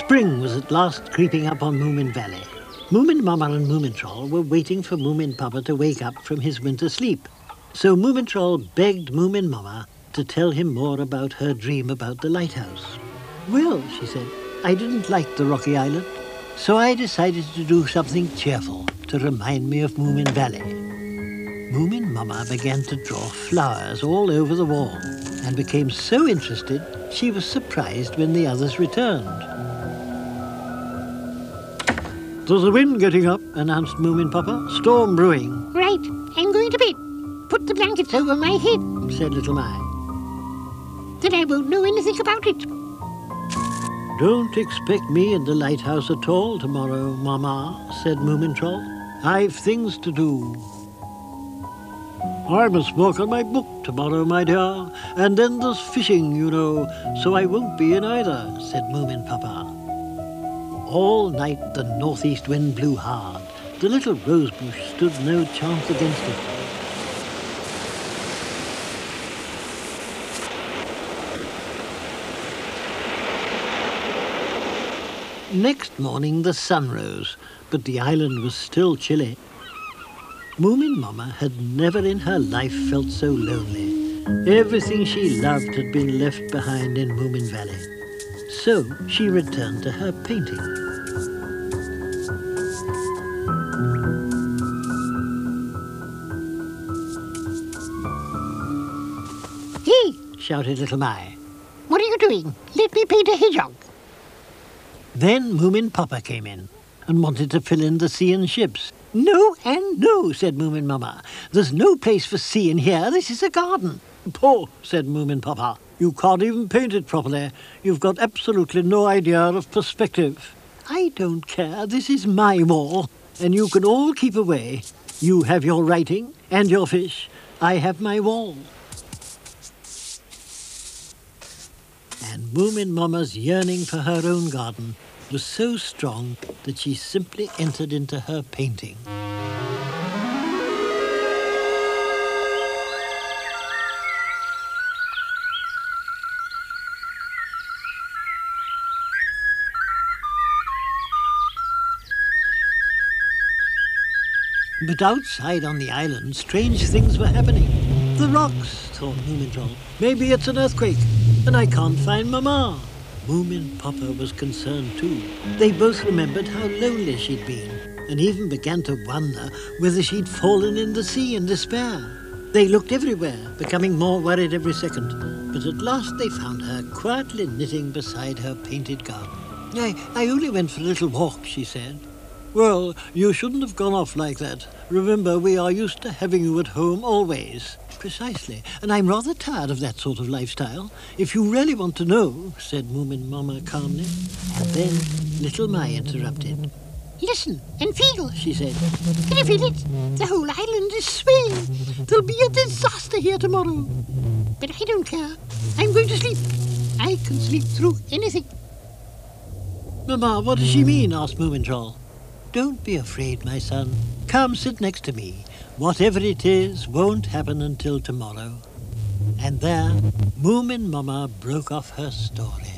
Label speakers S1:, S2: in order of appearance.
S1: Spring was at last creeping up on Moomin Valley. Moomin Mama and Moomin Troll were waiting for Moomin Papa to wake up from his winter sleep. So Moomin Troll begged Moomin Mama to tell him more about her dream about the lighthouse. Well, she said, I didn't like the rocky island, so I decided to do something cheerful to remind me of Moomin Valley. Moomin Mama began to draw flowers all over the wall and became so interested she was surprised when the others returned. There's a wind getting up, announced Moomin Papa. Storm brewing.
S2: Right, I'm going to bed. Put the blankets over my head,
S1: said Little Mai.
S2: Then I won't know anything about it.
S1: Don't expect me in the lighthouse at all tomorrow, Mama, said Moomin Troll. I've things to do. I must work on my book tomorrow, my dear, and then there's fishing, you know, so I won't be in either, said Moomin Papa. All night the northeast wind blew hard. The little rose bush stood no chance against it. Next morning the sun rose, but the island was still chilly. Moomin Mama had never in her life felt so lonely. Everything she loved had been left behind in Moomin Valley. So she returned to her painting.
S2: Hey,
S1: shouted Little Mai.
S2: What are you doing? Let me paint a hedgehog.
S1: Then Moomin Papa came in and wanted to fill in the sea and ships. No and no, said Moomin Mama. There's no place for sea in here. This is a garden. Poh, said Moomin Papa. You can't even paint it properly. You've got absolutely no idea of perspective. I don't care. This is my wall, and you can all keep away. You have your writing and your fish. I have my wall. And Moomin Mama's yearning for her own garden was so strong that she simply entered into her painting. But outside on the island, strange things were happening. The rocks, thought Moomin Troll. Maybe it's an earthquake, and I can't find Mama. Moomin Papa was concerned too. They both remembered how lonely she'd been, and even began to wonder whether she'd fallen in the sea in despair. They looked everywhere, becoming more worried every second, but at last they found her quietly knitting beside her painted garden. I only went for a little walk, she said. Well, you shouldn't have gone off like that. Remember, we are used to having you at home always. Precisely, and I'm rather tired of that sort of lifestyle. If you really want to know, said Moomin Mama calmly. And then Little Mai interrupted.
S2: Listen and feel,
S1: she said.
S2: Can you feel it? The whole island is swaying. There'll be a disaster here tomorrow. But I don't care. I'm going to sleep. I can sleep through anything.
S1: Mama, what does she mean? Asked Moomin Troll. Don't be afraid, my son. Come sit next to me. Whatever it is won't happen until tomorrow. And there, Moomin Mama broke off her story.